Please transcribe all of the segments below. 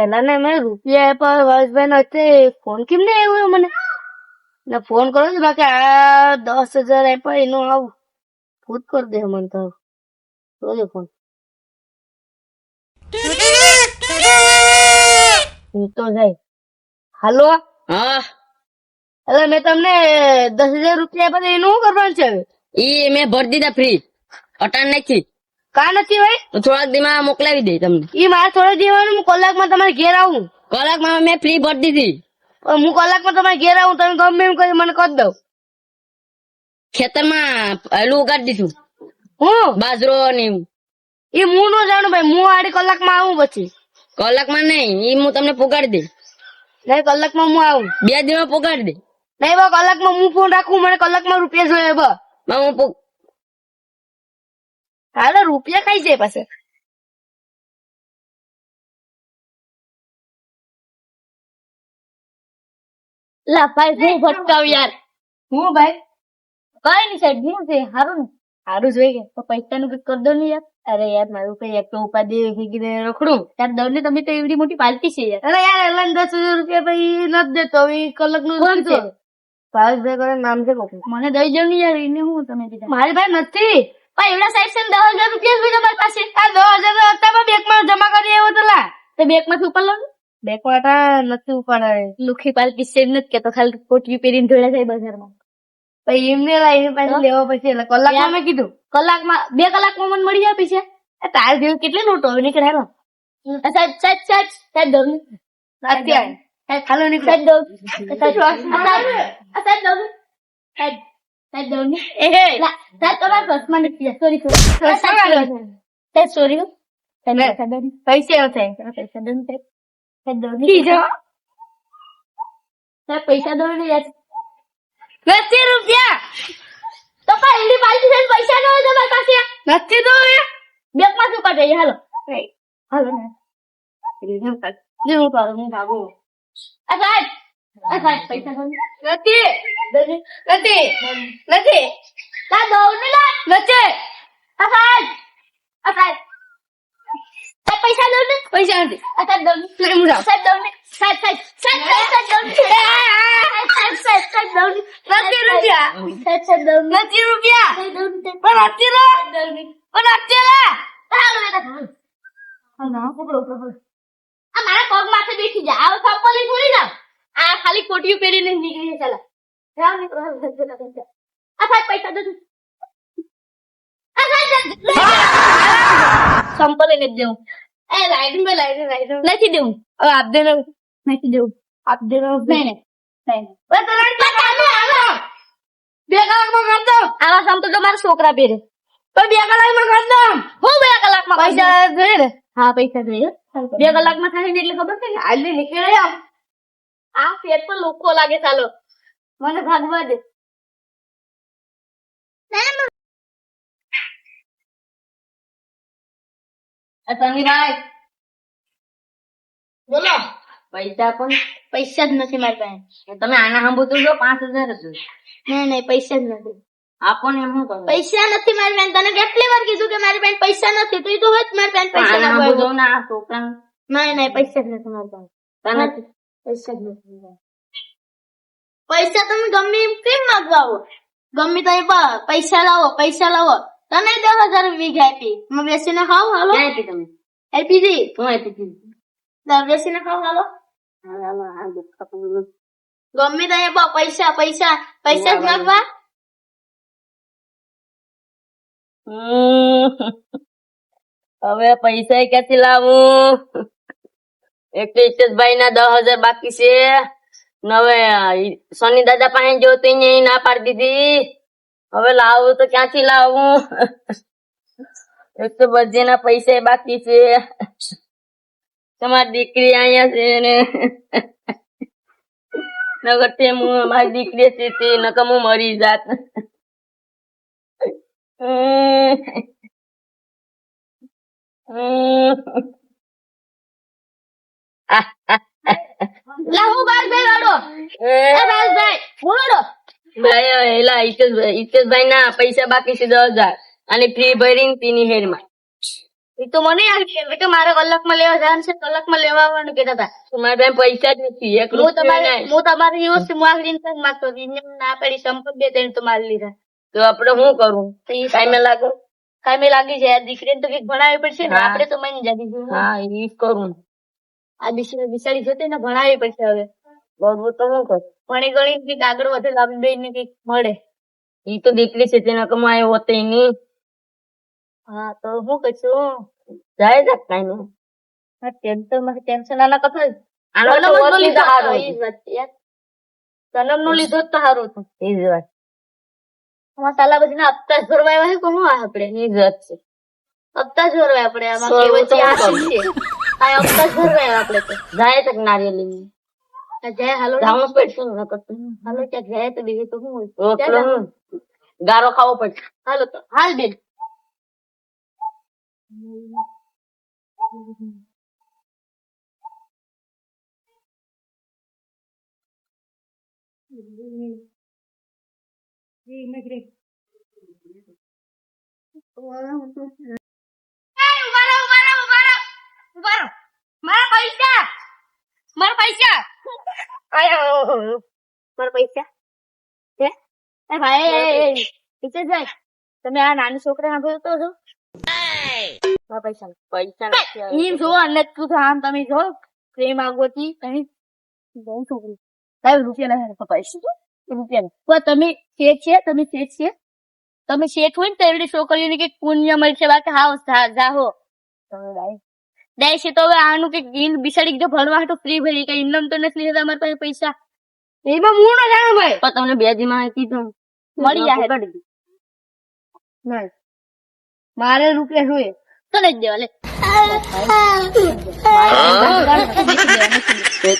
એના ને મેં રૂપિયા આપ્યા હર્ષભાઈ હશે ફોન કેમ નહીં આવ્યો મને ને ફોન કરો ને બાકી આ 10,000 આપ્યા એનો આવું ભૂત કરી દે મને તો જોજો ફોન તો જાય હાલો હા એટલે મેં તમને 10,000 રૂપિયા આપ્યા એનું શું કરવાનું છે હવે ઈ મેં ભરી દીધા ફ્રી અટાણ નથી કા નથી ભાઈ તો થોડાક દીમાં મોકલાવી દે તમને ઈ મારે થોડું દેવાનું હું કલાકમાં તમારે ઘેર આવું કલાકમાં મેં ફ્રી ભરી દીધી હું કલાકમાં તમારે ઘેર આવું તમે ગમે એમ કરી મને કરી દઉં ખેતરમાં હલું ઉગાડી દીધું હું બાજરો ને એવું. ઈ હું નો જાણું ભાઈ હું આડી કલાકમાં આવું પછી કલાકમાં નહીં ઈ હું તમને પોગાડી દે નહીં કલાકમાં હું આવું 2 દિવસમાં પોગાડી દે નહીં બા કલાકમાં હું ફોન રાખું મને કલાકમાં રૂપિયા જોઈએ બા હું હાલો રૂપિયા ખાઈ જાય પાસે લા ભાઈ હું ભટકાવ યાર હું ભાઈ કઈ ની સાઈડ હું છે હારું ને હારું જોઈ કે તો પૈસા નું કઈ કરી દો ને યાર અરે યાર મારું કઈ એક તો ઉપાધિ ભેગી રખડું ત્યારે દઉં ને તમે તો એવડી મોટી પાર્ટી છે યાર અરે યાર એલા 10,000 રૂપિયા ભાઈ નથી દેતો હવે કલાક નું કોણ છે ભાવેશભાઈ કરે નામ છે કોક મને દઈ જાવ ને યાર એને હું તમે દીધા મારી ભાઈ નથી પણ એવડા સાઈડ છે 10,000 રૂપિયા છે તમારી પાસે આ 10,000 હતા બેંક માં જમા કરી આવ્યો તો લા તે બેંક માંથી ઉપર લો બેંક વાળા નથી ઉપાડાય લુખી પાલકી છે નથી કેતો ખાલી કોટિયું પહેરીને ધોળા જાય બજારમાં પછી એમને લાઈને પાછી લેવા પછી એટલે કલાકમાં મેં કીધું કલાકમાં 2 કલાકમાં મને મળી જાય પૈસા તાર જેવી કેટલી નોટો હવે નીકળે હેલો સાહેબ સાહેબ સાહેબ સાહેબ દો અત્યારે હાલો નીકળો સાહેબ દો સાહેબ દો સાહેબ દો ને એ સાહેબ તમારા પર્સમાં નથી સોરી સાહેબ સોરી પૈસા થાય પૈસા દો ને સાહેબ દો સાહેબ પૈસા દો ને યાર 20 રૂપિયા તો પહેલી પાલટી છે પૈસા ન હોય તમારી પાસે નથી તો બેંક માં શું કાઢે હાલો હાલો ને હું ભાગું આ સાહેબ પૈસા દો નથી નથી નથી લા દો ને લા નથી આ સાહેબ પૈસા દો ને પૈસા નથી આ સાહેબ દો ને હું જાઉં સાહેબ દો ને સાહેબ દો ને સાહેબ દો ને નથી રૂપિયા સાહેબ દો નથી રૂપિયા પણ નથી લો પણ નથી લા આ મારા પગ માથે બેઠી જા આ ચપ્પલ છોડી જાવ આ ખાલી કોટિયું પહેરીને નીકળી ચાલા જાવ નીકળો આ સાહેબ પૈસા દો આ સાહેબ ચંપલ ને દેવું એ લાઈટ નથી દેવું હવે આપ દે નથી દેવું આપ દે નહીં બસ લડ પતાનો આવો 2 કલાકમાં કર દો આવા સમ તો તમારા છોકરા પહેરે તો 2 કલાકમાં કર દો હું 2 કલાકમાં પૈસા જોઈએ ને હા પૈસા જોઈએ 2 કલાકમાં થાય ને એટલે ખબર છે ને આજે નીકળે આ ફેર તો લોકો લાગે ચાલો મને ભાગવા દે સનીભાઈ બોલો પૈસા પણ પૈસા જ નથી મારી પાસે તમે આના સાંભળતો જો 5,000 જ નહીં પૈસા જ નથી આપો ને એમ શું પૈસા નથી મારી પાસે તને કેટલી વાર કીધું કે મારી પાસે પૈસા નથી તો એ તો હોય મારી પાસે પૈસા સાંભળો ને આ છોકરા નહીં પૈસા જ નથી મારી પાસે પૈસા જ નથી પૈસા તમે ગમે એમ કેમ માંગવા આવો ગમે તો પૈસા લાવો તને 10,000 વીઘા આપી મેં બેસીને ખાવ હાલો આપી તમે આપી દી હું આપી દી બેસીને ખાવ હાલો ગમે તો પૈસા જ માંગવા હવે પૈસા ક્યાંથી લાવું એક તો ઈચ્છતભાઈ ના 10,000 બાકી છે હવે સોની દાદા પાસે જોતી નહીં ના પાડી દીધી હવે લાવું તો ક્યાંથી લાવું એક તો બધાના પૈસા બાકી છે તમારી દીકરી અહીંયા છે ને નગર તે મારી દીકરી છે તે નકર હું મરી જાત લાવો ભાઈ વાળો ભાઈ બોલો ઈચ્છતભાઈ ના પૈસા બાકી છે 10,000 અને ફી ભરીને તેની હેરમાં એ તો મને યાદ છે એટલે કે મારે કલાકમાં લેવા જવાનું છે, કલાકમાં લેવા આવવાનું કહેતા હતા. તમારા પાસે પૈસા જ નથી, એક હું રૂપિયો નહીં. તમારી વ્યવસ્થિત માગણી નથી માંગતો. એને ના પાડી સંપર્ક બે ત્રણ તો મારી લીધા. તો આપણે શું કરવું? ટાઈમે લાગો. કામે લાગી જાય. દીકરીને તો કઈક ભણાવવી પડશે ને. હા. આપણે તો મની જાતી છું. હા ઈ કરું. આ બિચારી જોતી ને ભણાવવી પડશે હવે. બહુ તો શું કરું? ભણી ગણી કઈક આગળ વધે લાવી દઈ ને કઈક મળે. ઈ તો દીકરી છે, તેના કમાય હોતે નહીં. હા તો શું કરશું? જાય છે કાંઈ નહીં. ટેન્શન આના કથા આનો તો સનમ નો હોત લીધો લીધો હારું. ઈ જ વાત છે યાર. સનમ નો લીધો જ તો સારું હતું. ઈ જ વાત. મસાલા બધી ના હપ્તા જ ભરવા આવ્યા છે કોણ આપણે? ઈ જ વાત છે. હપ્તા જ ભરવા આપણે આમાં સો કહેવત છે, તો આ શું શું છે? આ હપ્તા જ ભરવા આવ્યા આપણે તો. જાય છે નારિયેળ લઈને. આ જાય હાલો જાવું પડશે ને નકર તો. હાલો ક્યાંક જાય તો બીજું તો શું હોય? રોટલો હું ગારો ખાવો પડશે. હાલો તો હાલ બેન. મારા પૈસા મારા પૈસા હે એ ભાઈ પીછે જાય. તમે આ નાની છોકરા સાંભળો તો છો? મારા પૈસા પૈસા નથી આવે. ઈ જો અને તું આમ તમે જો પ્રેમ આગોતી કઈ બહુ છોકરી લાવ રૂપિયા ના પૈસા રૂપિયા પણ તમે શેઠ છે, તમે શેઠ છે, તમે શેઠ હોય ને તો એવડી છોકરીઓને કઈક પુણ્ય મળશે. બાકી હાવ જાહો દે છે તો હવે આનું કઈક ગીન બિસાડી જો ભણવા હાટું ફ્રી ભરી કઈ ઇનામ તો નથી લીધા અમારા પાસે પૈસા. એમાં હું ન જાણું ભાઈ. પણ તમને બે દી માં કીધું મળી જાય. ના મારે રૂપિયા જોઈએ તો નહીં જ દેવા લે.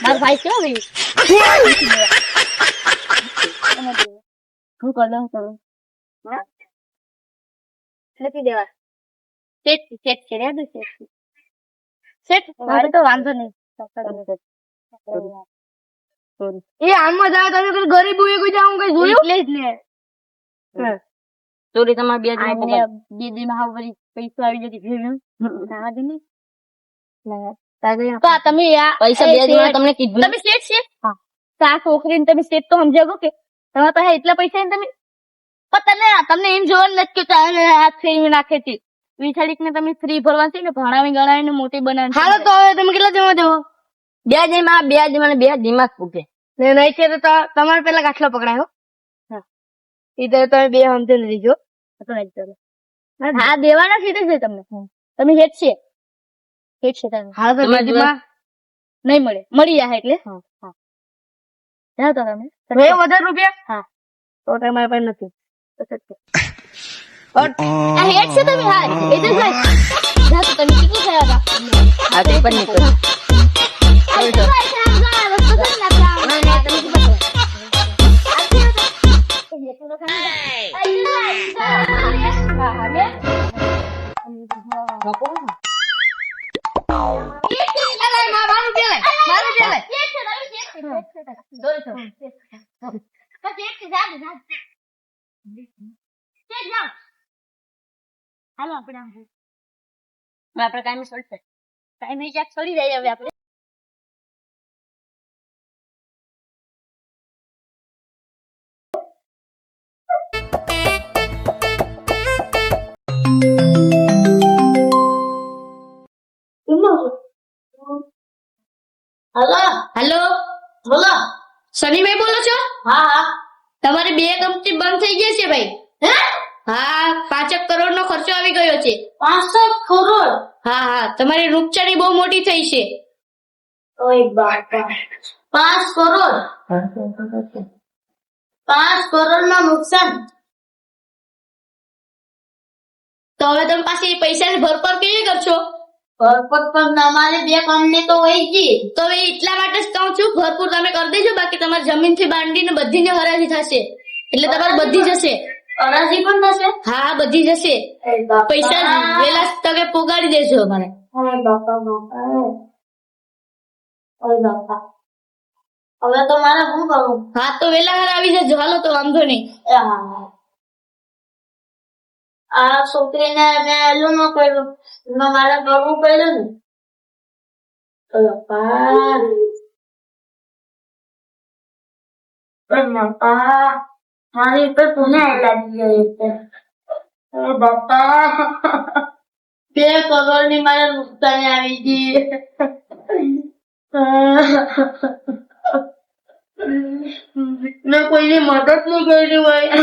મારો ભાઈ કેવો ભાઈ હું કરું નથી દેવા. સેટ છે રે સેટ મારે તો વાંધો નહીં. એ આમાં જાવ તમે ગરીબ કોઈ જાવ કઈ જોયું એટલે જ ને. ચોરી તમારે બે દી આને બે દી માં હાવ વળી પૈસા આવી જતી ભેગું ના દે ને. તો આ તમે પૈસા બે દી માં તમને કીધું. તમે શેઠ છે? હા. તો આ છોકરીને તમે શેઠ તો સમજાવો કે તમારા પાસે એટલા પૈસા ને તમે પણ તમને એમ જોવાનું નથી કે હાથ ફેરવી નાખે છે. વિચારીક ને તમે ફ્રી ભરવા છે ને ભણાવી ગણાવીને મોટી બનાવી. હાલો તો હવે તમે કેટલા જમા દેવો? બે દી માં બે દી માં પૂછે. નહીં છે તો તમારે પેલા ગાંઠલો પકડાયો. હા એ તો તમે બે સમજો લીધો. હા દેવાના સીધે છે તમને. તમે હેઠ છે તમે. હા તો નહીં મળે મળી જાય એટલે. હા જાઓ તો તમે વધારે રૂપિયા. હા તો તમારા પાસે નથી. હેઠ છે તમે. હા એ તો જાઓ તો તમે કેટલું થયા હતા? આ તે પણ નીકળ. હાલો આપડે કાયમી છોડશે. કાયમી ક્યાંક છોડી જાય હવે આપડે. હેલો બોલો સનીભાઈ બોલો છો? હા તમારી બે કંપની બંધ થઈ ગઈ છે ભાઈ. હા 5 કરોડ નો ખર્ચો આવી ગયો છે. 5 કરોડ? હા તમારી નુકસાની બહુ મોટી થઈ છે. ઓય બાપા 5 કરોડ? 5 કરોડ નું નુકસાન. તો હવે તમે પાસે પૈસાની ભરપાર કેવી કરશો? ભરપૂર પણ અમારી બે કંપની તો હોય જ. તો હવે એટલા માટે જ કહું છું ભરપૂર તમે કરી દેજો. બાકી તમારી જમીન થી બાંધીને બધી ને હરાજી થશે એટલે તમારે બધી જશે. હરાજી પણ થશે? હા બધી જશે. પૈસા વેલા તકે પોગાડી દેજો મને. હવે તો મારે શું કરવું? હા તો વેલા આવી જજો. હાલો તો વાંધો નહીં. આ છોકરીને મેં એલું ન કર્યું એમાં મારે કરવું પડ્યું ને બાપા મારી પર પુણે લાગી ગઈ છે બાપા 2 કરોડ ની મારે નુકસાની આવી ગઈ મેં કોઈની મદદ નહીં કરી હોય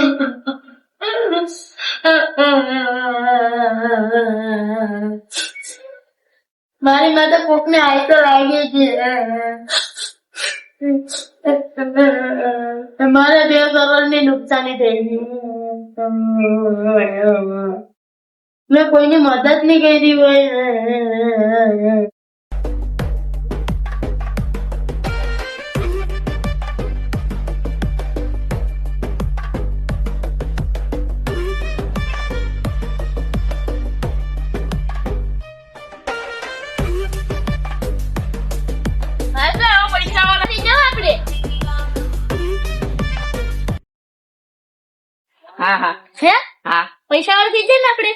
મારી માટે કોકને આઈ તો લાગી છે મારે 2 કરોડ ની નુકસાની થઈ ગઈ મેં કોઈની મદદ નહીં કરી હોય હા હા છે હા પૈસા વાળા થઈ જાય ને આપણે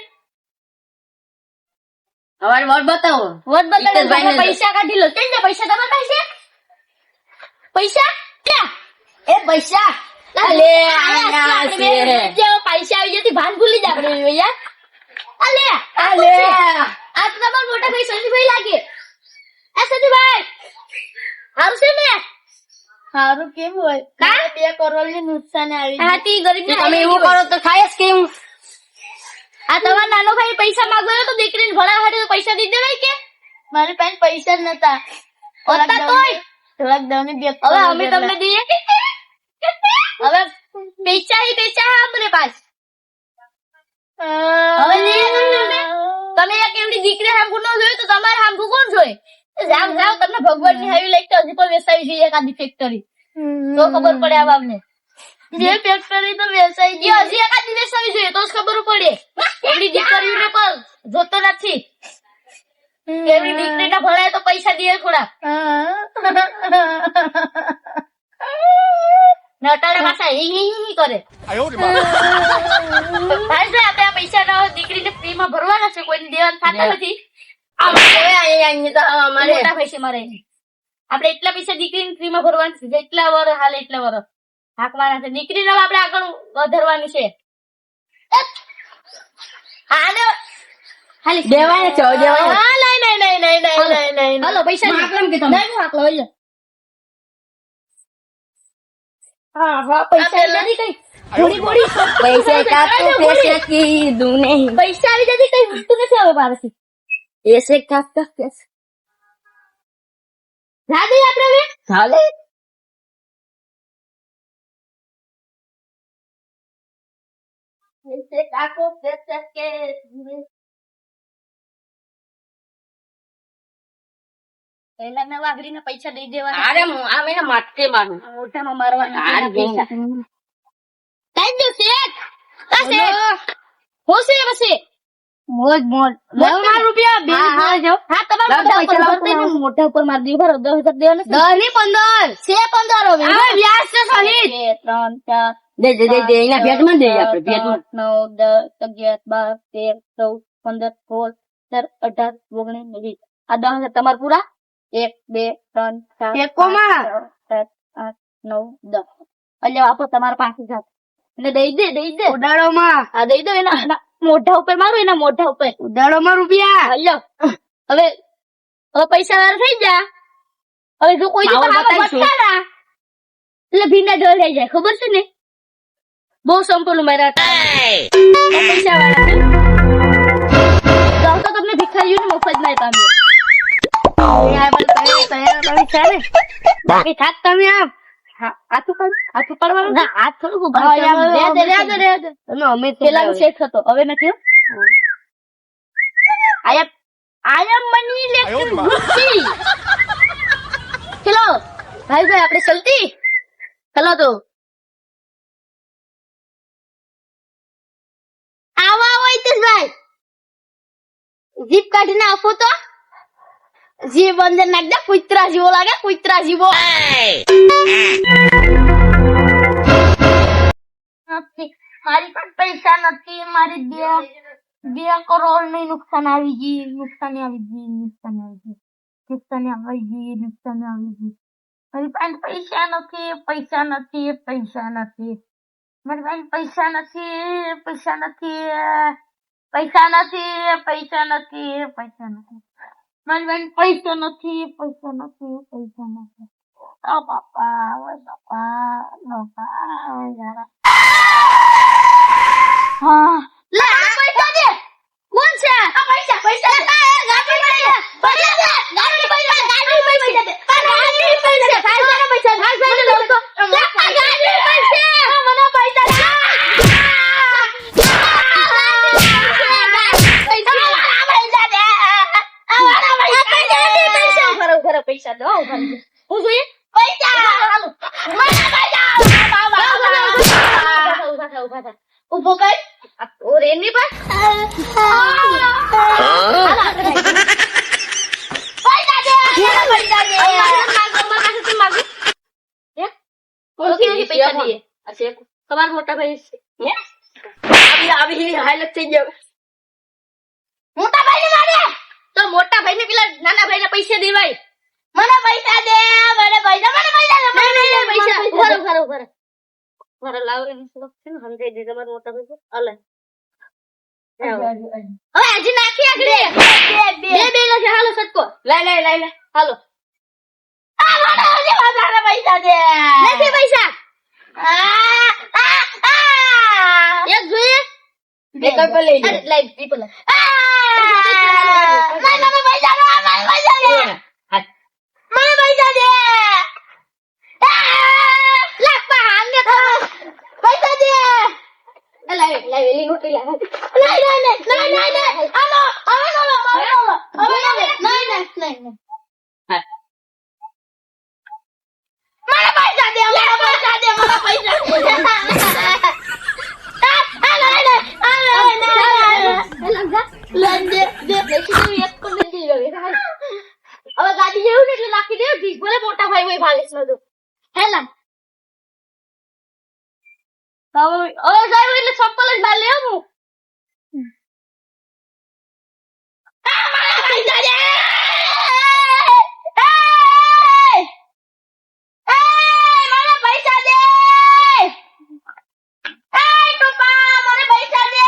અમારે વોટ બતાવો વોટ બતાવો ઈશ્વરભાઈને તમે પૈસા કાઢી લો કેમ છે પૈસા તમારા પાસે પૈસા ક્યાં એ પૈસા અલે આયા છે પૈસા આવી જતી ભાન ભૂલી જા આપણે યાર અલે અલે આ તો તમારા મોટા ભાઈ સંજયભાઈ લાગે એ સંજયભાઈ હારું છે ને હારું કેમ હોય મારે 2 કરોડ ની નુકસાન આવી હાથી ગરીબ ને તમે એવું કરો તો થાય જ કેમ આ તમારો નાનો ભાઈ પૈસા માંગવા તો દીકરીને ભણા હાટે પૈસા દી દેવાય કે મારી પાસે પૈસા જ નતા હતા તોય થોડાક દવને બે હવે અમે તમને દઈએ કે હવે પૈસા આપણે પાસ હવે લઈએ તમે એક એવડી દીકરી હાંભું ન જોયું તો તમારે હાંભું કોણ જોઈ જાવ જાવ તમને ભગવાનની હાવી લાગતો હજી પણ વેસાવી જોઈએ એકાદી ફેક્ટરી તો ખબર પડે આ બાપને જે ફેક્ટરી તો વેસાઈ ગઈ હજી એકાદી વેસાવી જોઈએ તો જ ખબર પડે એવડી દીકરીઓને પણ જોતો નથી એવડી દીકરીને ભણાય તો પૈસા દે થોડા નટાડા પાછા હી કરે ભાઈ સાહેબ આપણે આ પૈસા ના હોય દીકરીને ફ્રીમાં ભરવાના છે કોઈને દેવાના થતા નથી અમારે મોટા પૈસા મારે આપણે એટલા પૈસા દીકરીને ફ્રીમાં ભરવાનું છે જેટલા વર હાલ એટલા વર હાંકવાના છે દીકરીને આપણે આગળ વધારવાની છે હાલો હાલી દેવાય છે દેવાય હા નહીં હાલો પૈસા હાકલમ કે તમે નહીં હાકલો હોય હા પૈસા આવી જતી કઈ થોડી પૈસા કાતો પૈસા કીધું નહીં પૈસા આવી જતી કઈ વસ્તુ નથી હવે મારાથી એસે કાકા કેસ રાધી આપણે હવે ચાલે એસે કાકો પેસા કે પહેલા મેં વાઘરીને પૈસા દઈ દેવાના અરે આ મેને માથે મારું મોઢામાં મારવાના આ પૈસા કઈ દો શેઠ આ શેઠ હું છે પછી મોજ રૂપિયા બે જાવ હા તમારા મોઢા ઉપર મારી દીધો 10,000 દેવાના 10 ની 15 છે 15 હવે વ્યાજ છે સહિત 3 4 દે એના ભેટમાં દે આપણે ભેટમાં 9 10 11 12 13 14 15 16 17 18 19 આ 10,000 તમારા પૂરા 1 2 3 4 ટેકોમાં 7 8 9 10 અલ્યા આપો તમારા 5,000 એને દઈ દે ઉડાડોમાં આ દઈ દો એના મોઢા ઉપર મારો એના મોઢા ઉપર ઉડાડોમાં રૂપિયા અલ્યો હવે પૈસા વાળા થઈ જા હવે જો કોઈ માવો બતાવીશું એટલે ભીંડા જોઈ લઈ જાય ખબર છે ને બહુ સંપૂર્ણ મારા પૈસા વાળા તો તમને ભિખારીઓને મફત માં પામ્યો બાકી થાક તમે આમ આથું પાડવાનું ના આ થોડું તમે અમે પેલા સેટ હતો હવે નથી આયા મની ઇલેક્ટ્રિક ગુસ્સી ચલો ભાઈ આપણે ચલતી ચલો તો આવો હિતેશભાઈ જીપ કાઢીને આપો તો જીપ અંદર નાખ દે કુતરા જેવો લાગે કુતરા જેવો મારી પાસે પૈસા નથી. મારી 2 કરોડ ની નુકસાન આવી ગઈ. નુકસાની આવી ગઈ. મારી પાસે પૈસા નથી. મારી પાસે પૈસા નથી. ઓ બાપા, હા લે આ પૈસા દે. કોણ છે આ? પૈસા ગાડી પૈસા દો. હું જોઈએ પૈસા. ઉભો કર. ઓર એની પાસે તમારા મોટા ભાઈ આવી હાલત થઈ ગયો. મોટા ભાઈ ને મારે તો મોટા ભાઈ ને પેલા નાના ભાઈ ને પૈસા દેવાય. મને પૈસા દે. મારા લાવરે શોખ છે ને સમજાઈ દે તમારા મોટા ભાઈ અલે હવે હજી નાખી આગળ બે નથી. હાલો સટકો લઈ હાલો. આ મારા હજી વધારે પૈસા દે. નથી પૈસા. એક જોઈએ બે કઈ પર લઈ લે. લાઈવ પીપલ મને પૈસા દે. મને પૈસા દે. પૈસા દે. લાઈવ એલી નોટી લાવ. નહીં હાલો નહીં. મને પૈસા દે. હવે ગાડી જેવું ને એટલે નાખી દે. ભલે મોટા ભાઈ હોય ભાગેશ નો હેલા. હવે સાહેબ એટલે ચપ્પલ જ બાર લે હું. પૈસા દે. મને પૈસા દે. ટોપા મને પૈસા દે.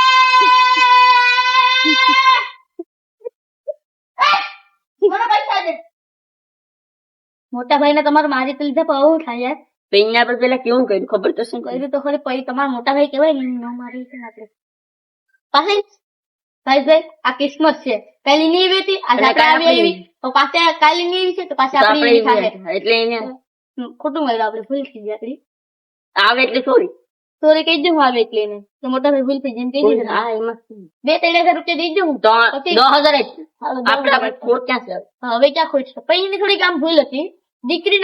મને પૈસા દે. મોટા ભાઈ ને તમારું મારી તો લીધા બહુ થાય યાર. પેન્યા પર પેલા કેવું કર્યું ખબર તો શું કર્યું તો ખરી. પછી તમારા મોટા ભાઈ કહેવાય ને ન મારી છે આપણે પાછી. ભાઈ આ કિસ્મત છે. પેલી નહીં વેતી આજે આપણે આવી તો પાછે કાલી નહીં છે તો પાછે આપણી થાય. એટલે એને ખોટું મળ્યું. આપણે ભૂલ થઈ ગઈ. આપડી આવે એટલે સોરી કહી દઉં. આવે એટલે એને તો મોટા ભાઈ ભૂલ થઈ જાય કહી દીધું. હા એમાં 2-3 હજાર રૂપિયા દઈ દઉં. તો પછી 10,000 આપડા ખોટ ક્યાં છે? હવે ક્યાં ખોટ છે? પછી એની થોડીક આમ ભૂલ હતી. દીકરી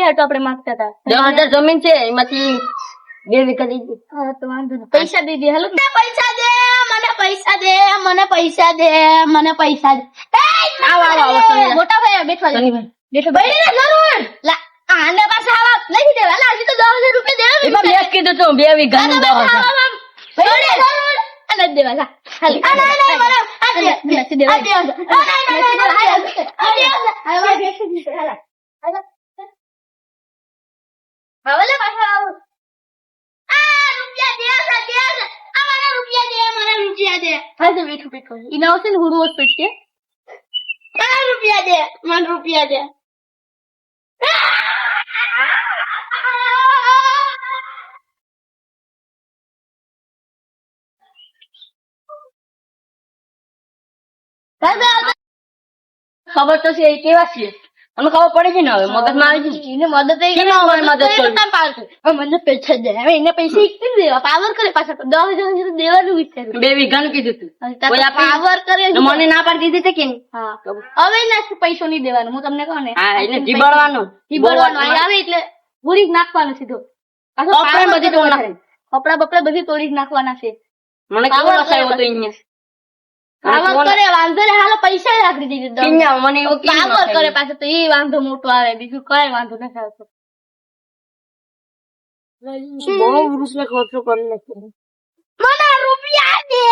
હતો આપણે માંગતા હતા. 10,000 જમીન છે એમાંથી 2 વીઘા દીધી. હા તો વાંધો નહીં. પૈસા દઈ દે. હાલો પૈસા દે. મને પૈસા દે. મોટા ભાઈ બેઠવા દે. આને પાસે આવા નથી દેવા. હજી તો 10,000 રૂપિયા દેવા. મેં કીધું તું 2 વીઘાનું 10,000 અને દેવા જા ખાલી. નથી દેવા. હવે લે પાછા આવું. રૂપિયા દે. હા તો બેઠું ઈને આવશે ને હુડું જ પેટે. રૂપિયા દે. મને રૂપિયા દે. ખબર તો છે એ કેવા છે મને ખબર પડે છે ને. હવે મગજમાં આવી છે એને મદદ મને પૈસા દે. હવે એને પૈસા એક દેવા. પાવર કરે પાછા 10,000 દેવાનું વિચાર્યું. 2 વીઘાનું કીધું તું. કોઈ આપે પાવર કરે તો મને ના પાડી દીધી હતી કે નહીં? હા હવે ના પૈસો નહીં દેવાનું. હું તમને કહું ને હા એટલે જીબડવાનું આવે એટલે પૂરી જ નાખવાનું સીધો. કપડાં બધી તોડ નાખે. કપડા બપડા બધી તોડી જ નાખવાના છે. મને કેવો નસાયો હતો અહીંયા. પાવર કરે વાંધો ને. હાલો પૈસા રાખી દીધી. મને એવું પાવર કરે પાછો તો એ વાંધો મોટો આવે. બીજું કઈ વાંધો નથી આવતો. બહુ વૃક્ષને ખર્ચો કરી નાખ્યો. મને રૂપિયા દે,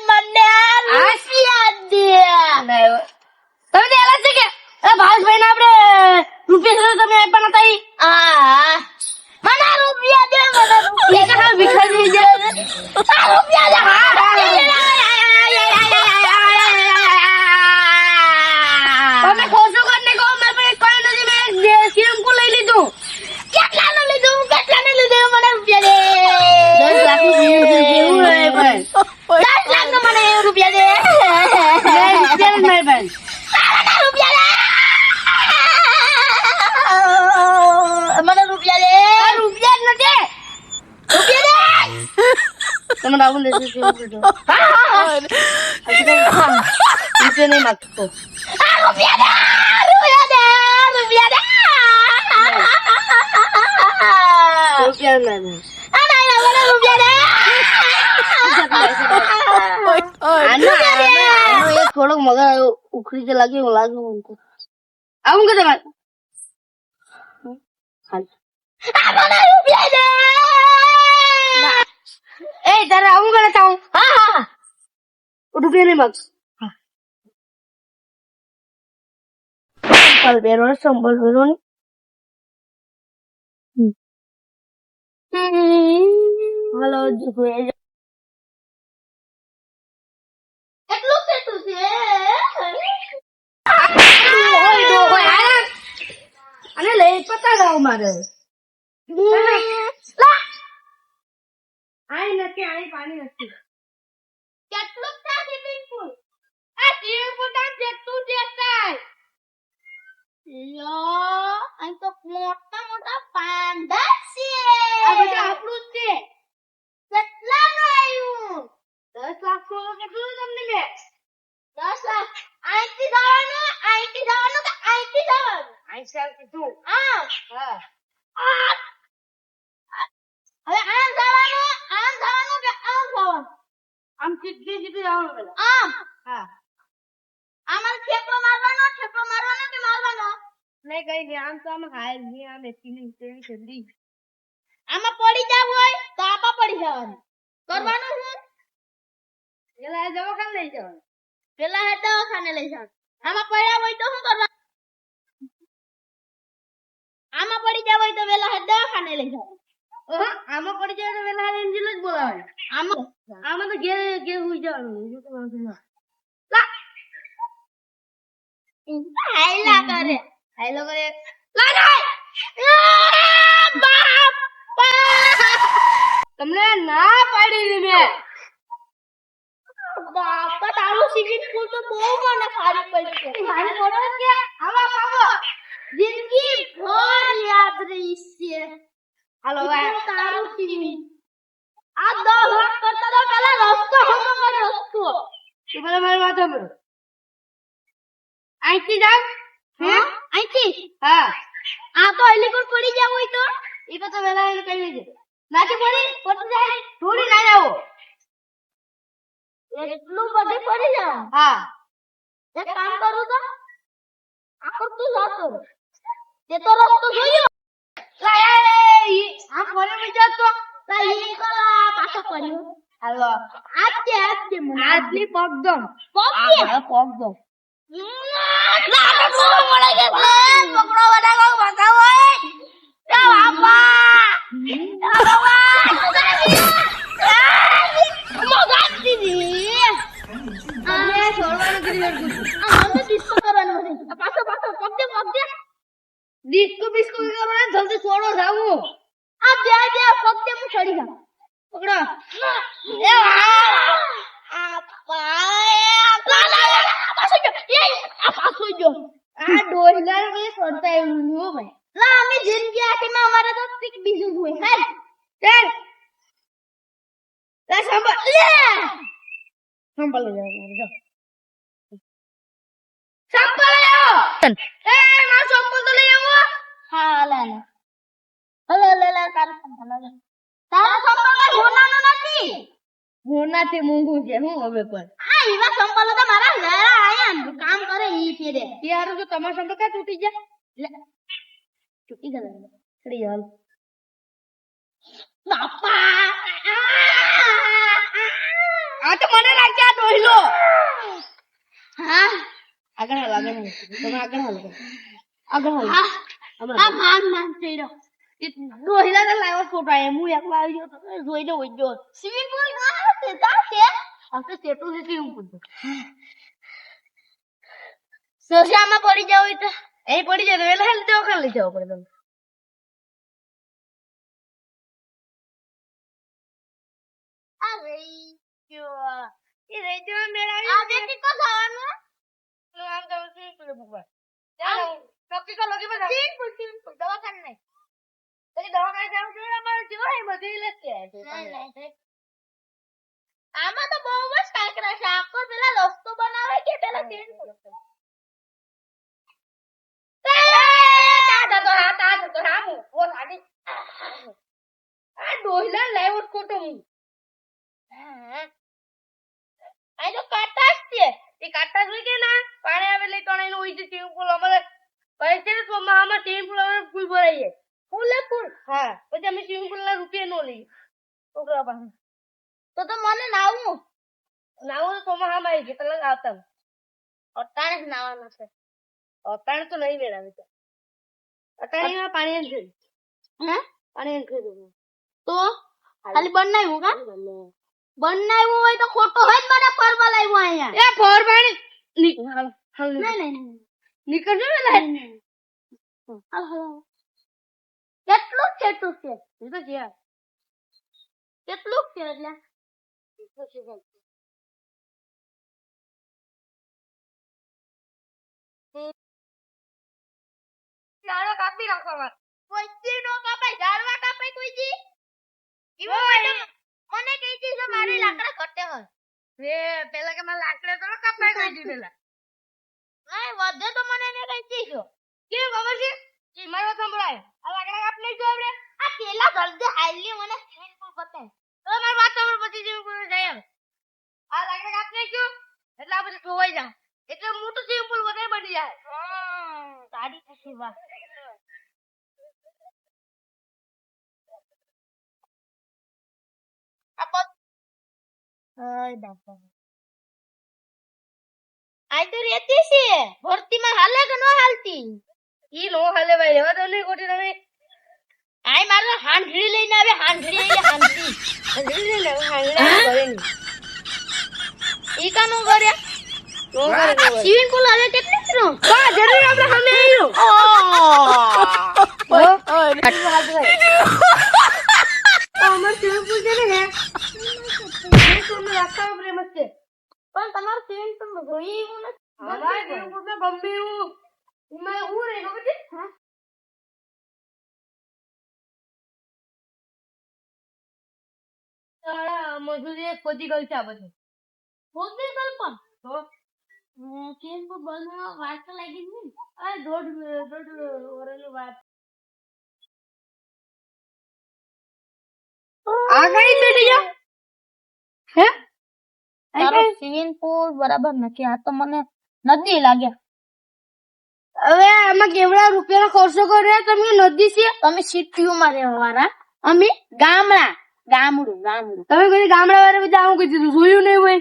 મને રૂપિયા દે. તમે તો એલા છે કે ભાવેશભાઈ ને આપણે રૂપિયા છે તમે આપ્યા નતા ઈ? મને રૂપિયા દે, મને રૂપિયા દે. ભિખારી દે. રૂપિયા દે. તમે ખોટું કરીને કહો મેં કઈ નથી, મેં શેમ્પુ લઈ લીધું. કેટલાનું લીધું, કેટલાનું લીધું? મને રૂપિયા દે. 10 લાખ નું જેવું હોય ભાઈ. 10 લાખ નું મને રૂપિયા દે. રૂપિયા મને રૂપિયા દે. રૂપિયા જ નથી. રૂપિયા દે. તમે રાહુલ લેજો. રૂપિયા નહીં માગતો. રૂપિયા દે. રૂપિયા દે. રૂપિયા દે. રૂપિયા નહીં. થોડોક મગજ ઉખડી લાગે એવું લાગે આવું કે તમારે તારે આવું કરે ચાહું રૂપિયા નહીં માગશ સંપલ પહેરો ને હલો કેટલું કેટલું છે અને લઈ પતા જાવ મારે આઈ નથી આઈ પાણી નથી કેટલું છે સ્વિમિંગ પૂલ આ સ્વિમિંગ પૂલ કામ જેટલું દેખાય યો અહીં તો મોટા મોટા પાંડા છે આ બધું આપણું જ છે કેટલાનું આવ્યું 10 લાખ નો કેટલું તમને મેં 10 લાખ અહીંથી જવાનું કે અહીંથી જવાનું અહીં ચાલતી તું હા હવે આમ જવાનું કે આમ જવાનું આમ સીધી જવાનું પેલા આમ હા આમાં ઠેકડો મારવાનો કે મારવાનો નહીં કઈ નહીં આમ તો આમાં હાલ નહીં આમ એસી જલ્દી આમાં પડી જાવ હોય તો આપા પડી જવાનું કરવાનું શું પેલા દવાખાને લઈ જવાનું આમાં પડ્યા હોય તો શું કરવાનું આમાં પડી જાવ હોય તો વેલા દવાખાને લઈ જવાનું આમાં પડી જાય તો વેલા એન્જિન જ બોલાવે આમાં તો ઘેર હોઈ જવાનું હાઈલો કરે તમને ના પાડી દીધી બાપા તારું સ્વિમિંગ પૂલ તો બહુ મને સારી પડી છે મારી ફોટો કે આવા જિંદગી ભર યાદ રહી છે હાલો તારું સ્વિમિંગ આ 10 લાખ કરતા તો પેલા રસ્તો હમો કરે રસ્તો તું મને મારી વાત સાંભળ અહીંથી જાવ હા અહીંથી હા આ તો હેલિકોપ્ટર પડી જાવ હોય તો એ તો વેલા એને કહી દેજે નાચી પડી જાય થોડી ના જાવ એટલું બધે પડી જાવ હા એક કામ કરું તો આખો તું જાતો તે તો રસ્તો જોયો આ ફરે બીજા તો ઈ કલા પાછો પડ્યો હાલો આજ મને આજની પગદમ પગદમ ડિસ્કો બિસ્કો જલ્દી છોડો જાવું આ બે પગતે હું ચડી જાઉં પકડો આ ડોહલા ને છોડતા એવું હો ભાઈ લા અમે જિંદગી આખીમાં અમારે તો પીક બીજું હોય હે ચાલ લા સંભાળ લે જો સંભાળ આવો એ માર સંભાળ તો લઈ આવો હા લા તારા સંભાળ હોનાનો નથી હોનાથી મૂંગું છે હું હવે પર આ ઈવા સંભાળ તો મારા ઘરે આયા કામ કરે ઈ ફેરે યાર જો તમારા સંભાળ કા તૂટી જાય તૂટી ગયા છડી હાલ બાપા આ તો મને લાગે આ ડોહલો. હા આગળ હાલ તમે આગળ હાલ આ માન થઈ રહ્યો એ ડોહલા ને લાવ્યો ફોટો એ હું એકલો આવી ગયો તો જોઈને હોય જો સ્વિમિંગ પૂલ ના છે તા છે આ તો સેટુ છે સ્વિમિંગ પૂલ સોસામાં પડી જાવ તો એ પડી જાય વેલા હેલ તો ખાલી જવો પડે તમે આ રહી જો એ રહી જો મેળાવી આ બેટી કો ખાવાનું આમ તો સ્વિમિંગ પૂલ ઉપર ચાલો ટોકી કો લગી બતા સ્વિમિંગ પૂલ દવાખાને નહીં તો દવાખાને જાવ તો અમારે જો હે બધી લેતે આમાં તો બહુ જ કાંકરા છે આખો પેલા રસ્તો બનાવે કે પેલા ચેન્જ આ ડોહલા લાવ્યો ખોટો હું આ તો કાટાસ છે એ કાટાસ હોય કે ના પાણી આવે એટલે તણે નો હોય છે ટીમ ફૂલ અમારે પૈસે તો આમાં ટીમ ફૂલ અમારે ફૂલ ભરાઈ જાય ફૂલ હા પછી અમે ટીમ ફૂલ ના રૂપિયા નો લઈએ છોકરા પાસે તો મને નાવું તો સોમાં હા મારી કેટલા આવતા અટાણે જ નાવાનું છે અટાણે તો નહીં મેળાવે તો અટાણે પાણી એમ જોઈ હે પાણી એમ જોઈ તો ખાલી બનાવ્યું કા બનાવ્યું હોય તો ખોટો હોય જ મને ફરવા લાવ્યો અહીંયા એ ફોર પાણી નહીં નીકળજો ને હાલ કેટલું છેટું છે એ તો છે કેટલું છે એટલે ઝાડવા કાપી રાખવા કોઈ દી નો કાપાય ઝાડવા કાપાય કોઈ દી ઈવો મેડમ મને કહી દી કે મારે લાકડા ઘટે હોય રે પેલા કે મારે લાકડા તો કાપાય કોઈ દી પેલા નહીં વધે તો મને એને કહી દી છો કે ખબર છે ઈ મારો સંભળાય આ લાકડા કાપ લઈ જો આપણે આ પેલા જલ્દી હાઈલી મને સ્ક્રીન પર બતાય તો મારી વાત સાંભળ પછી જેવું કોઈ જાય આ લાકડા કાપ લઈ જો એટલે આપણે ધોવાઈ જાવ એટલે મોટું સિમ્પલ વધારે બની જાય સાડી પછી વાત આઈ તો રહેતી છે ભરતીમાં હાલે કે નો હાલતી ઈ નો હાલે ભાઈ રેવા દો નહીં કોટી તમે આઈ મારે હાંડડી લઈને આવે હાંડડી લઈને કરે ઈ કા નો કરે સ્વિમિંગ પૂલ આવે કેટલી નો હા જરૂર આપણે સામે આવ્યો અમાર સ્વિમિંગ પૂલ છે ને રાખવા પ્રેમ છે પણ તમારું સ્વિમિંગ પૂલ જોઈ એવું નથી અમારે સ્વિમિંગ પૂલ માં ગમે એવું એમાં હું રે ખબર છે હા મજૂરી ખોદી ગઈ છે આ બધું ખોદી ગઈ પણ તો સ્વિમિંગ પૂલ બનાવવા વાર તો લાગી ને આ દોઢ વર્ષની વાત આ કઈ બેઠી જા હે તારો સ્વિમિંગ પૂલ બરાબર નથી આ તો મને નદી લાગે હવે આમાં કેવડા રૂપિયાનો ખર્ચો કર્યો તમે નદી છે તમે સિટીમાં રહેવાવાળા અમે ગામડું તમે કોઈ ગામડા વાળા બધા આવું કીધું જોયું નહીં હોય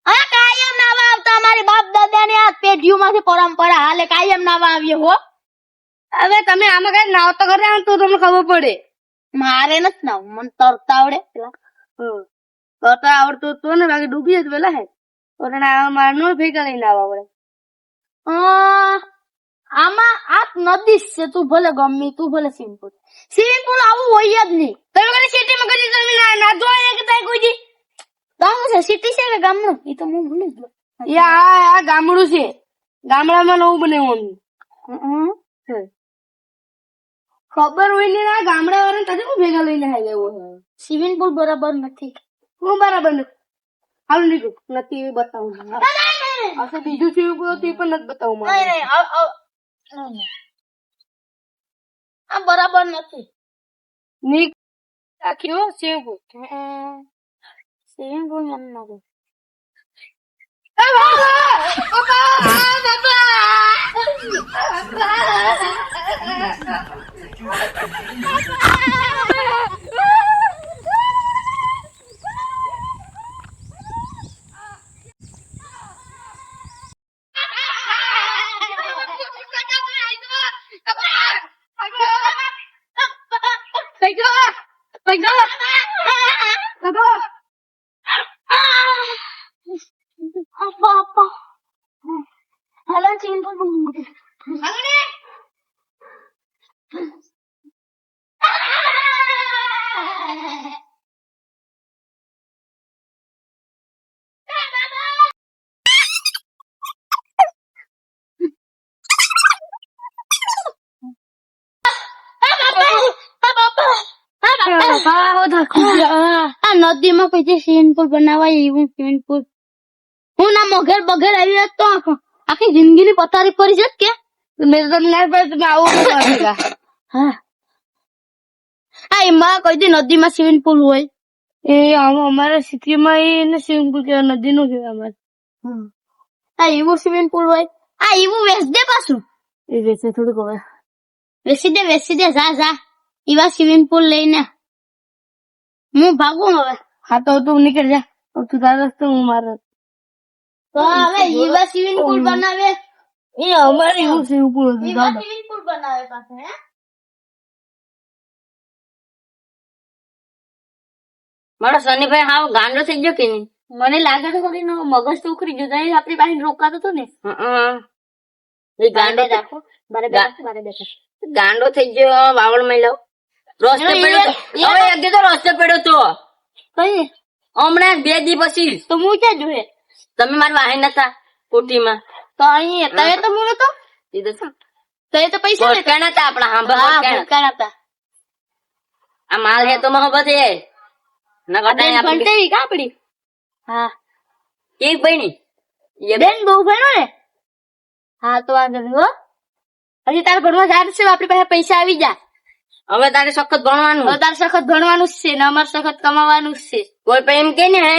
હા કાયમ નાવા આવતા અમારી બાપ દાદા ની આ પેઢીઓમાંથી પરંપરા હાલે કાયમ નાવા આવીએ હો હવે તમે આમાં કઈ નાવ તો કરે તો તમને ખબર પડે મારે નથી નાવ મને તરતા આવડે પેલા તરતા આવડતું તો ને બાકી ડૂબી જ પેલા હે મારનો ભેગા લઈને આવવા પડે આમાં આ નદી છે તું ભલે ગમી તું ભલે સ્વિમિંગ પૂલ આવું હોય જ નહીં તમે કદી સિટીમાં કદી તમે ના જોયા કે કોઈ દી ગામ છે સિટી છે કે ગામડું એ તો હું ભૂલી ગયો આ ગામડું છે ગામડામાં નવું બનાવ્યું ખબર હોય ને આ ગામડા વાળા તને હું ભેગા લઈને આવી ગયો સ્વિમિંગ પૂલ બરાબર નથી હું બરાબર નથી હાલ નીકળું નથી બતાવું બીજું સ્વિમિંગ પૂલ તે પણ નથી બતાવું આ બરાબર નથી નીક આખ્યો સ્વિમિંગ પૂલ મને નથી આ નદીમાં પછી સ્વિમિંગ પુલ બનાવાય એવું સ્વિમિંગ પુલ હું ના મગર બગર આવી હોત તો આખી જિંદગીની પથારી પડી જત કે મેં તો ના પડે તમે આવું કરેગા હા એમાં કઈ દી નદીમાં સ્વિમિંગ પુલ હોય એ અમારા સિટીમાં એને સ્વિમિંગ પુલ કહેવાય નદી નું કહેવાય અમારે એવું સ્વિમિંગ પુલ હોય એવું વેચ દે પાછું એ વેચે થોડુંક હવે વેચી દે જા એવા સ્વિમિંગ પુલ લઈને હું ભાગું હવે હા તો તું નીકળ જા તું તારો રસ્તો હું મારો તો હવે એવા સ્વિમિંગ પુલ બનાવે એ અમારે એવું સ્વિમિંગ પુલ સ્વિમિંગ પુલ બનાવે પાછું હે મારો સનીભાઈ હાવ ગાંડો થઈ ગયો કે નહીં? મને લાગે તો ખરી મગજ તો ઉખડી ગયું તઈ આપણી પાસે રોકાતો હતો ને એ ગાંડો રાખો બારે બેઠા ગાંડો થઈ ગયો વાવડ માં લાવ રસ્તે પડ્યો હવે એક દી તો રસ્તે પડ્યો તો કઈ હમણાં 2 દી પછી તો હું ક્યાં જોયે તમે મારી વાહે નતા કોઠીમાં તો અહીં તય તો હું તો એ તો શું તય તો પૈસા લેતા ભટકાણા હતા આપણા હા ભટકાણા ભટકાણા હતા આ માલ હે તો મોહબ્બત હે ના કટાઈ આપણી ભણતેવી કા આપડી હા એક બહેની એ બેન બહુ ભણો ને હા તો વાંધો નહીં હો હજી તારે ભણવા જવાનું છે આપણી પાસે પૈસા આવી જા હવે તારે સખત ભણવાનું હવે તારે સખત ભણવાનું જ છે ને અમારે સખત કમાવાનું જ છે કોઈ પણ એમ કે ને હે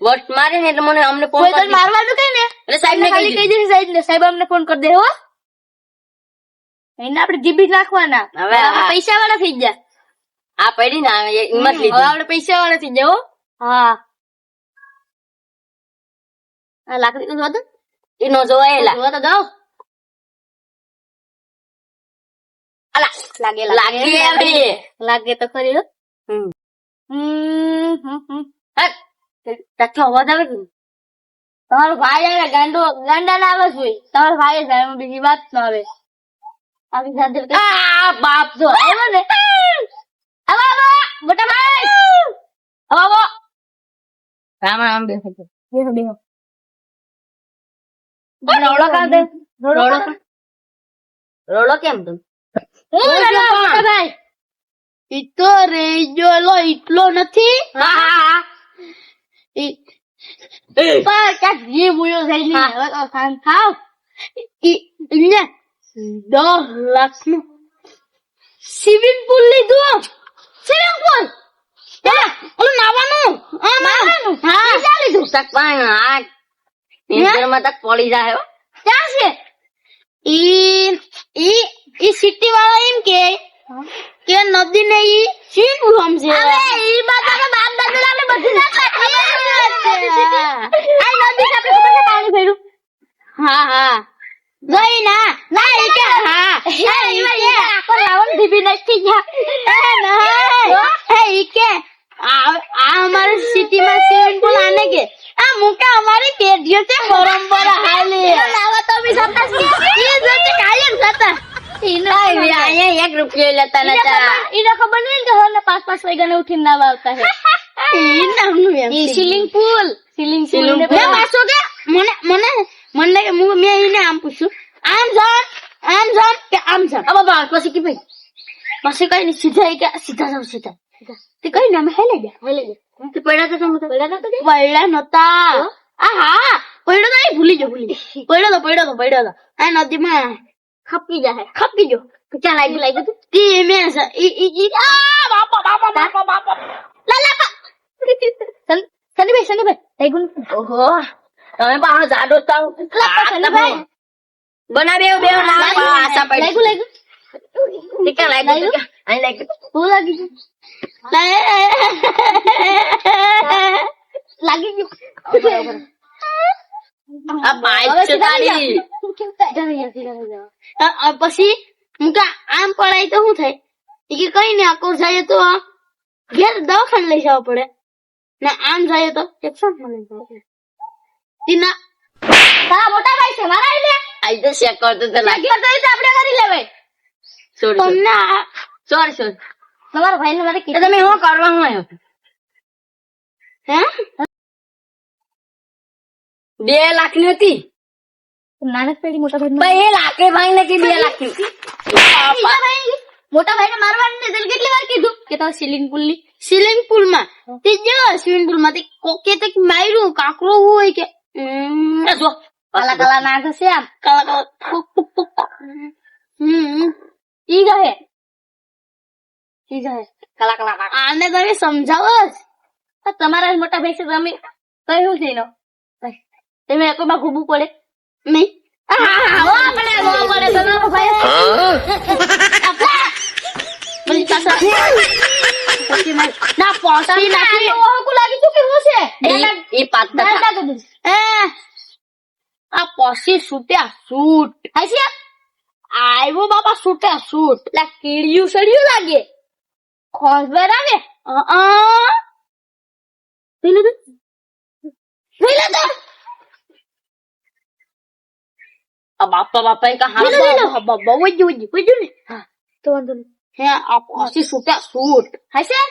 વટ મારે ને એટલે મને અમને ફોન કોઈ કરી તને મારવાનું કઈ ને એટલે સાહેબ ને ખાલી કહી દેશે સાહેબ અમને ફોન કરી દે હો એને આપણે જીબી નાખવાના હવે પૈસા વાળા થઈ ગયા આ પડી ને હિંમત હવે લીધી આપણે પૈસા વાળા થઈ ગયા હો હા આ લાકડી તો જોતો એ નો જોવાયેલા જોવા તો જાઓ અલા લાગે લાગી આવી લાગે તો ખરી હો હમ હટ તારો અવાજ આવે કે તમારો ભાઈ આવે ગાંડા ના આવે છે તમારો ભાઈ જાય એમાં બીજી વાત ન આવે આવી સાથે આ બાપ જો આવ્યો ને આવો મોટા ભાઈ આવો રામ રામ બેસો બેહો રોડો કાઢ દે રોડો કેમ તું મોટા ભાઈ ઈતો રેજોલો એટલો નથી હા પણ ક્યાંક જે બોલ્યો થાય નહીં હવે તો શાંત થાવ ને 10 લાખ નું સ્વિમિંગ પુલ લીધું સ્વિમિંગ પુલ ઓલું નાવાનું હા ક્યાં લીધું તક પણ આ ઇન્ટરમાં તક પડી જાય હો ક્યાં છે ઈ સિટી વાળા એમ કે નદી ને ઈ સ્વિમિંગ પુલ સમજે અરે ઈ બાપા બાપ દાદા આપણે બધી આ નદી આપણે ખબર છે પાણી ભર્યું હા જોઈ ના ઈ કે હા ઈ આખો રાવણ દીબી નથી ગયા ઈ કે આ हमारे सिटी में स्विमिंग पूल आने के मुका हमारी पेटियों से परंपरा हाले लावा तो भी सब ये जैसे कायम जाता અહીંયા 1 રૂપિયો લેતા નતા ઈને ખબર નહીં કે હને 5-5 વાગ્યાને ઉઠીને નાવા આવતા હે ઈ નામનું એમ સ્વિમિંગ પુલ ને પાછો કે મને મેં ઈને આમ પૂછ્યું આમ જામ કે આમ જામ अब बात પછી કે ભાઈ પછી કઈ નહીં સીધા કે સીધા જાવ સીધા તે કઈ નામ હેલે ગયા તે પડ્યા તો તમે પડ્યા નતા હા પડ્યો તો ભૂલી જો પડ્યો તો આ નદીમાં ખપી જો ક્યાં લાગ્યું તું ઈ મે ઈ બાપા લાલા સનીભાઈ લાગ્યું ઓહો તમે પાછો જાડો થાવ સનીભાઈ બનાવે બે આશા પડી લાગ્યું તે ક્યાં લાગ્યું અહીં લાગ્યું હું લાગી ગયું લાગી ગયું આ બાઈક છે તારી પછી મુકા આમ પડાય તો શું થાય ઈ કે કઈ નહીં આકોર જાય તો ઘેર દવાખાને લઈ જવા પડે ને આમ જાય તો એક્શનમાં લઈ જવા પડે તીના તારા મોટા ભાઈ છે મારા આઈ લે આઈ તો ચેક કરતો તો લાગે લાગે તો ઈ તો આપણે કરી લેવાય સોરી તમને સોરી તમારા ભાઈને મારે એ તમે શું કરવા હું આવ્યો હે 2 લાખ ની હતી નાનક પેઢી મોટા ભાઈ ભાઈ 1 લાખ ભાઈ ને કે 2 લાખ ની મોટા ભાઈને મારવાની ને તેને કેટલી વાર કીધું કે તારે સ્વિમિંગ પુલ માં તે જો સ્વિમિંગ પુલ માં તે કોકે તક માર્યું કાકરો હોય કે જો કાલા કાલા નાગ છે આમ કાલા કાલા ફુક ફુક ફુક ઈ ગહે કાલા કાલા નાગ આને તમે સમજાવો જ. આ તમારા જ મોટા ભાઈ છે તમે કહ્યું છે એનો તમે એકોમાં ઘૂબવું પડે નહીં આપણે તમારો ભાઈ બધી પાછા ના પોસી નાખી ઓહકુ લાગી તું કેવું છે એ પાતા આ પોસી છૂટ્યા છૂટ હાસી આયવો બાપા છૂટ્યા છૂટ લા કીડિયું સડ્યું લાગે ખોસ બરાવે પીલું તો બાપા કા હા બહુ જ ને તો વાંધો નહીં હે આ પોસી છૂટ્યા છૂટ હાસી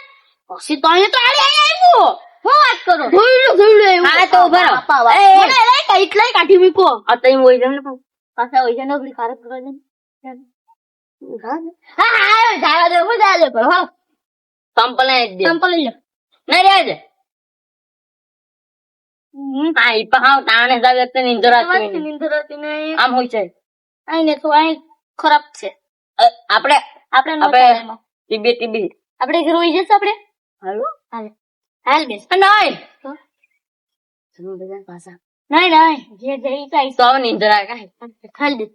પોસી તો અહીંયા તો આવ્યો હું વાત કરો ધોઈલું હા તો ઉભા રહો. મને લઈ એટલાય કાઢી મૂકો આ તઈ હોય જમ ને પાછા હોય છે નોકરી ખરાબ કરવા દે હા હા જાવા દે હું જાવા દે પર હો સંપલ ને દે સંપલ લઈ લો ના રે જ હા ઈ પહાવ તાણે જાવે તે નિંદર આવતી નહીં. નીંદર આવતી નહીં આમ હોય છે આઈને તો આઈ ખરાબ છે આપણે આપણે નો આપણે ચાલે એમાં. ટીબી આપણે ઘર હોઈ જશે આપણે હાલો હાલ હાલ બેસ નહીં તો? સુનો બજાર પાછા નહીં જે જઈ જાય તો આવ નિંદર આવે કાંઈ ખાલી દે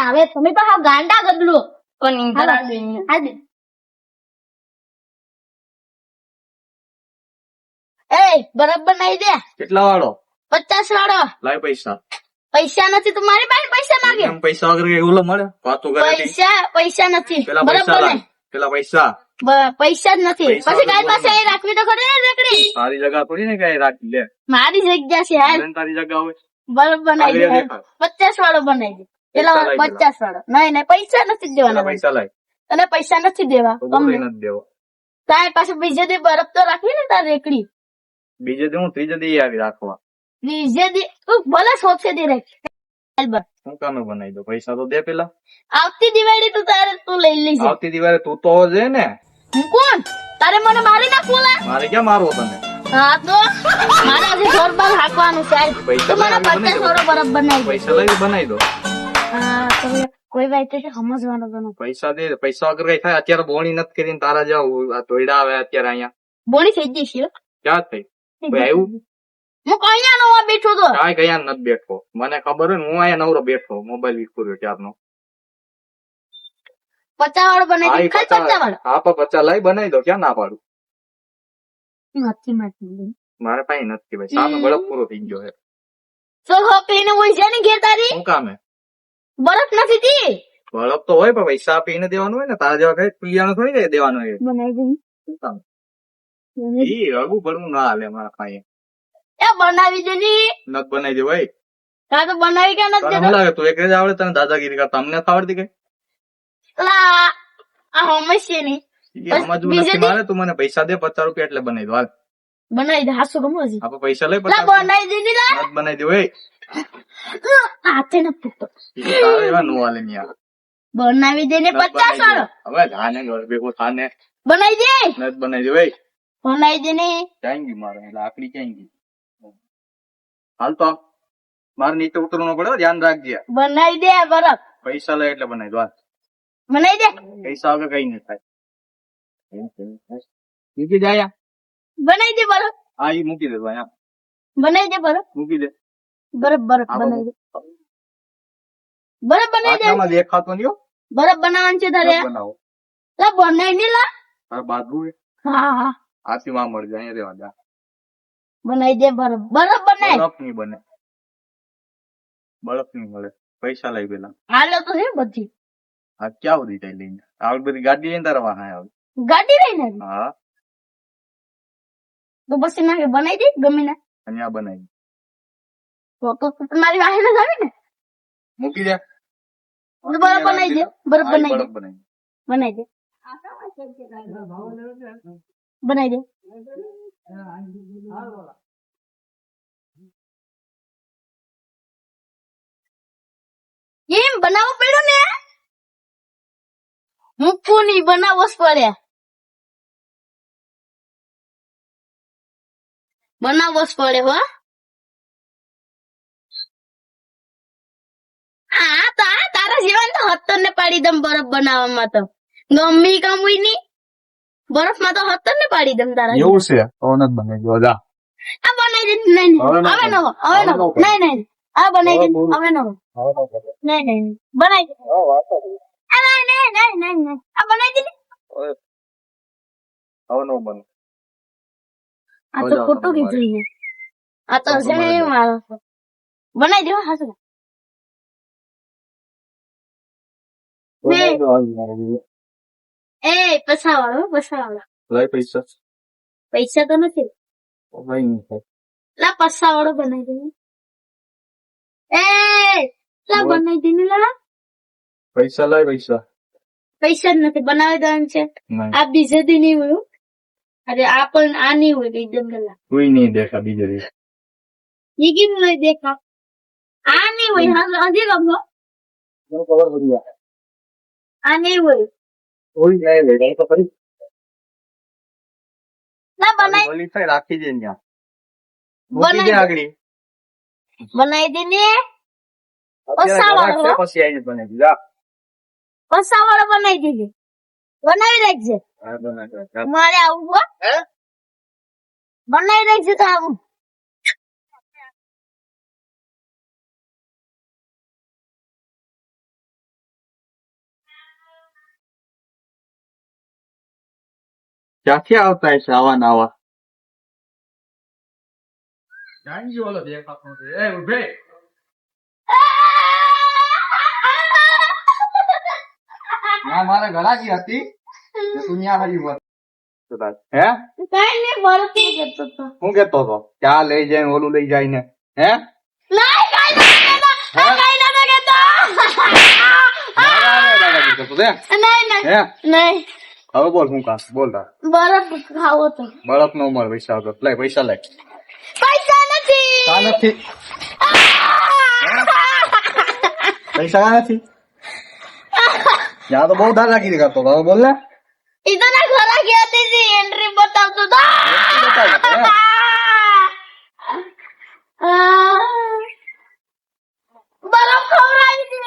હવે તમે તો હા ગાંડા ગદલો પણ નિંદર આવે હાલ દે એ બરાબર નહીં દે કેટલા વાળો 50 વાળો લાય પૈસા પૈસા નથી તો મારી પાસે પૈસા માંગે એમ પૈસા વગર કઈ ઓલો મળે વાતો કરે નહીં. પૈસા નથી પેલા બરાબર પૈસા નહીં લાય પેલા પૈસા પૈસા જ નથી પૈસા પછી કાલ વગર પાસે એ રાખવી તો ખરી ને રેકડી તારી જગા થોડી ને કઈ રાખી લે મારી જગ્યા છે હાલ ભલે ને તારી જગા હોય બરાબર બનાવી દે આગળ દેખાડ. 50 વાળો બનાવી દે પેલા પૈસા લાય 50 વાળો નહીં પૈસા નથી પેલા દેવાના પૈસા લાય તને પૈસા નથી દેવા તો બોલી ગમે નથી દેવો તારે પાછું બીજે દી બરફ તો રાખવી ને તાર રેકડી બીજે દી હું ત્રીજે દી આવી રાખવા બીજે દી તું ભલે સોચે દી રાખ હું કામે બનાવી દો પૈસા તો દે પેલા આવતી દિવાળી તું તારે તું લઈ લેજે આવતી દિવાળે તું તો હોજે ને હું કોણ તારે મને મારી નાખવું લા મારે ક્યાં મારવો તને હા તો મારે આજે જોર બાર હાંકવાનું છે આજ. પૈસા તો મને લાવી 50 વાળો બરફ બનાવી દે પૈસા લઈ બનાવી દો હા તો કોઈ વાત તો સમજવાનો બનો પૈસા દે પૈસા વગર કઈ થાય અત્યારે બોણી નથી કરીને તારા જેવા આ ધોઈડા આવે અત્યારે અહીંયા બોણી થઈ ગઈ છે ક્યાં થઈ કોઈ આવ્યું હું કઅહીંયા નો બેઠો તો કાંઈ ગયા નથી બેઠો મને ખબર હોય ને હું અહીંયા નવરો બેઠો મોબાઈલ વિખુર્યો ત્યારનો 50 વાળો બનાવી દે ખાલી 50 વાળો હા પણ 50 લાઈ બનાવી દો ક્યાં ના પાડું નથી મારતી મારે પાસે નથી ભાઈ સામે બરફ પૂરો થઈ ગયો છે તો હોકલીને હોય છે ને ઘેર તારી શું કામે બરફ નથી તી બરફ તો હોય પણ પૈસા આપીને દેવાનું હોય ને તારા જેવા કઈ પીવાનું થોડી કઈ દેવાનું હોય બનાવી શું કામ ઈ અગું પડવું ના હાલે મારા પાસે દે એ બનાવી દે ની નત બનાવી દે ભાઈ કા તો બનાવી કે તને નથી શું લાગે તું એક જ આવડે તને દાદાગીરી કરતા અમને નથી આવડતી કઈ લા આ હમશે ની ઈ સમજવું બીજે નથી મારે તું મને પૈસા દે 50 રૂપિયા એટલે બનાવી દો હાલ બનાવી દે હાસો ગમો છે આપણે પૈસા લઈ લા 50 બનાવી દે ની લા નત બનાવી દે ભાઈ હાથે ન ફૂટતો ઈ તારે એવા નો હાલે ની યાર બનાવી દે ને 50 વાળો હવે જાને ઘર ભેગો થાને બનાવી દે નત બનાવી દે ભાઈ બનાવી દે ને ક્યાં ગઈ મારે લાકડી ક્યાં ગઈ હાલ તો મારે નીચે ઉતરવું ન પડે હો, ધ્યાન રાખજે બનાવી દે બરફ પૈસા લે એટલે બનાવી દો હાલ. બનાવી દે પૈસા વગર કઈ નહીં થાય મૂકી દે આયા બનાવી દે બરફ હા ઈ મૂકી દે ભાઈ બનાવી દે બરફ મૂકી દે બરફ બનાવી દે બરફ બનાવી દે આમાં દેખાતો નહીં હો. બરફ બનાવવાનું છે તારે નત બનાવો લા બનાવી દે લા તારે બાજુ હા હા આથી માં મળી જાય અહીંયા રહેવા દે બનાવી દે બરફ બનાય બરફ નહીં બને બરફ નહીં મળે પૈસા લઈ પેલા હાલો તો છે બધી આ ક્યાં સુધી જઈ લઈને આવી બધી ગાડી લઈને તારા વાહન આવે ગાડી લઈને હા તો પછી ના બનાવી દે ગમે ના અને આ બનાવી તો મારી વાહે ના જાવે ને મૂકી દે તો બરફ બનાવી દે બરફ આ બનાવી દે બરફ બનાવી બનાવી દે એમ બનાવવો પડ્યો ને મૂકવું નહીં બનાવવો જ પડે બનાવવો જ પડે હો હા તો આ તારા જેવા તો હત્તર ને પાડી દમ બરફ બનાવવામાં તો ગમી કમુઈ ની બરફ માં તો હત્તર ને પાડી દમ તારા એવું છે હવે નથી બનાવી દો જા આ બનાવી દે નહીં હવે ન હવે નો નહીં નહીં આ બનાવી દે હવે નો નહીં નહીં બનાવી દે આ નહીં નહીં નહીં નહીં આ બનાવી દે હવે નો બને આ તો ખોટું કીધું છે આ તો છે ને મારો બનાવી દે હાસુ એ પસાવાળો લઈ પૈસા પૈસા તો નથી ભાઈ નહીં થાય લા પસાવાળો બનાવી દે એ લા બનાવી દે ને લા પૈસા લાય પૈસા પૈસા જ નથી બનાવી દેવાનું છે નહીં આ બીજે દી નહીં હોય અરે આ પણ આ નહીં હોય એકદમ ગલા કોઈ નહીં દેખા બીજે દિવસ ये क्यों नहीं देखा आ नहीं हुई हम अभी कब ખબર પડી आ नहीं हुई કોઈ નહીં લે તો ફરી ना बनाई બોલી થાય રાખી દે ત્યાં મૂકી દે આગળ बनाई देने અત્યારે ગરાક છે, પછી આઈને બનાવી દે જા पसा वाला बनाई देने बनाई रखजे હા બનાવી દે मारे आऊँ હે बनाई रखजे तो आऊँ ક્યાંથી આવતા હશે આવા ને આવા જાણજો ઓલો દેખાતો છે એ ઉભે ના મારે ગરાકી હતી કે તું ન્યા હારી વાત હે कहीं नहीं बरती करता था હું કેતો હતો ક્યાં લઈ જાય ઓલું લઈ જાય ને હે नहीं कहीं नहीं कहता कहीं नहीं कहता नहीं नहीं હે नहीं હવે બોલ હું કામ બોલતા बर्फ खाओ तो બરફ નો મળે પૈસા વગર લઈ પૈસા લઈ पैसा नहीं કા નથી પૈસા કા નથી યા તો બહુ દાદાગીરી કરતો હતો હવે બોલ ને इतना खरा किया थी एंट्री बताओ तो था બતાવ હે? बर्फ खाओ रही थी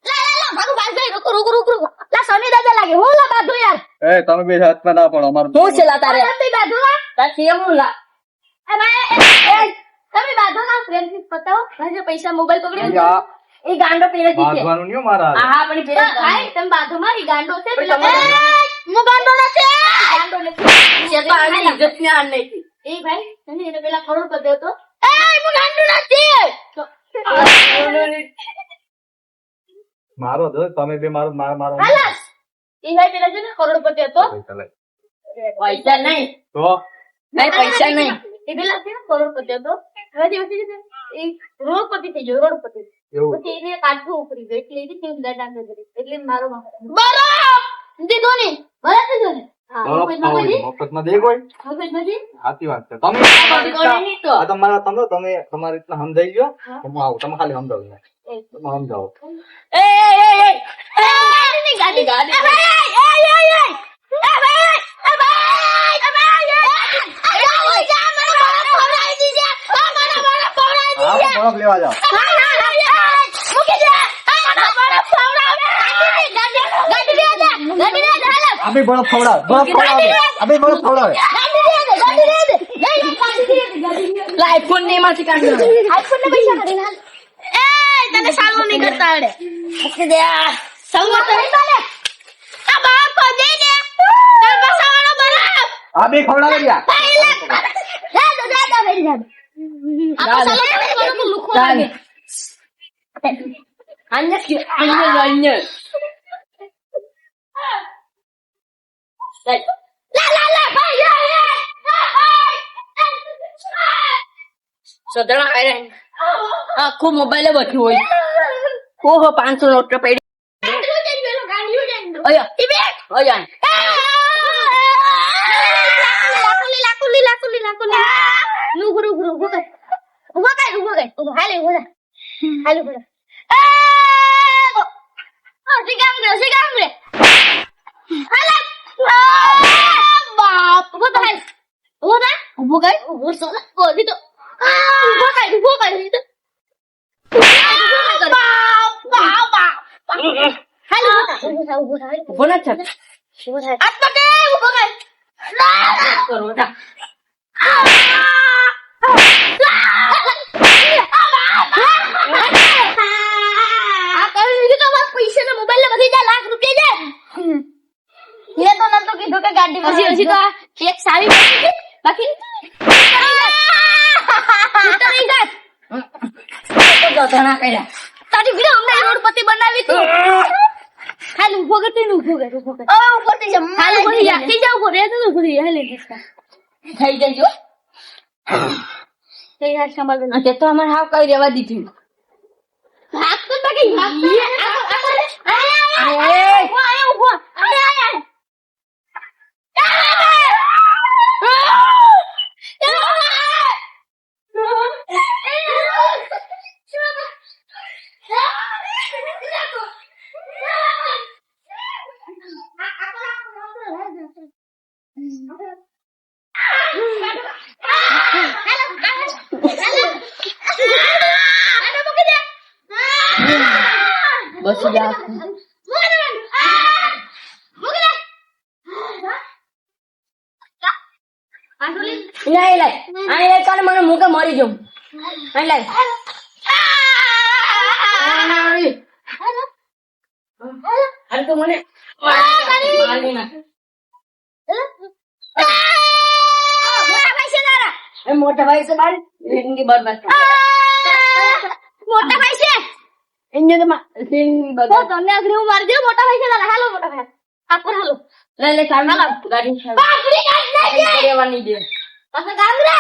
ला ला ला भागो भाग जाए रुको रुको रुको रुको ला सोनी दादा लागे हो ला बाधो यार એ તમે બે હાથમાં ના પડો અમારું શું છે લા તારે તમે બાધો ના તારી હું લા અરે તમે બાધો ના ફ્રેન્ડ પતાઓ ભાઈ પૈસા મોબાઈલ પકડી આ એ ગાંડો પેરેજી છે બાંધવાનું નહીં હો મારા હારે. હા પણ પેરેજ ભાઈ તમે બાધો માં ઈ ગાંડો છે પૈસા પેલા હું ગાંડો નથી ગાંડો નથી છે તો આની ઇજ્જત ને આન નહીં એ ભાઈ તને એને પેલા કરોડપતિ હતો એ હું ગાંડો નથી મારો દો તમે બે મારો મારો હાલાસ એ ભાઈ પેલા છે ને કરોડપતિ હતો પૈસા લઈ. પૈસા નહીં તો નહીં પૈસા નહીં એ પેલા છે ને કરોડપતિ હતો હવે પછી છે એ રોડપતિ થઈ ગયો રોડપતિ એવું પછી એને કાઢવું ઉપરી ગયો એટલે એને કેમ ગાડા ન કરી એટલે મારો બરાબર દીધો ને બરાબર દીધો ને હા બરફ મફત ખાવો નથી છે, મફતમાં દે કોઈ મફત નથી સાચી વાત છે તમે નહીં તો આ તમારા તમે તમારી રીતના સમજાઈ ગયો હું આવું તમે ખાલી સમજાવો ને તમે સમજાવો એ ગાડી ગાડી. હા બરફ લેવા જાઓ આ બી બરફ ખવડાવે આઈફોન ને એમાંથી કાઢી તને સારું નહીં કરતા આવડે સંગત નહીં ચાલે આ બાપ કો દે દે તાર પાસાવાળો બરાબર આ બી ખવડાવે યાર અન્ય સધણા ખાઈ આખું મોબાઈલ બધું હોય ઓહો 500 નોટ પડી અહીંયા ઉભો ના ચાલ કરો જા સધણા કર્યા થઈ જજો તે તો અમારે હાવ કઈ રેવા દીધું બસ જા લાય લાય આ ચાલ મને મુકે મરી જઉં લાય હાલ તો મને મારી ના મોટા ભાઈ છે બાર જિંદગી બરબાદ મોટા ભાઈ છે ઇન્જે તો જિંદગી બરબાદ તમને આગળ હું મારી દઉં મોટા ભાઈ છે હાલો મોટા ભાઈ આપર હાલો લે લે કામ ગાડી છે બાકરી કાઢ નાખે દેવાની દે પાછા ગામ રે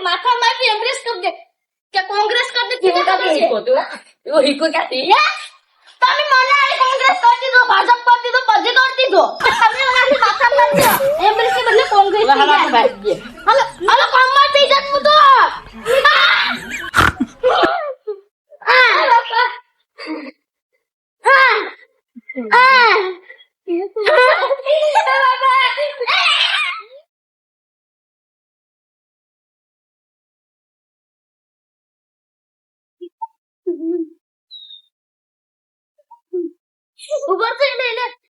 માથા મારી એમ્બ્રેસ કર દે કે કોંગ્રેસ કર દે એવું હિકો ક્યાંથી તમે મને આ કોંગ્રેસ કરતી દો ભાજપ કરતી દો બધે કરતી દો તમે મને માથા મારી દો એમ્બ્રેસ કે બદલે કોંગ્રેસ હવે થઈ હાલો જાય ભાઈ હાલો હાલો કામમાં થઈ જાત હું તો ઉભર થઈ ને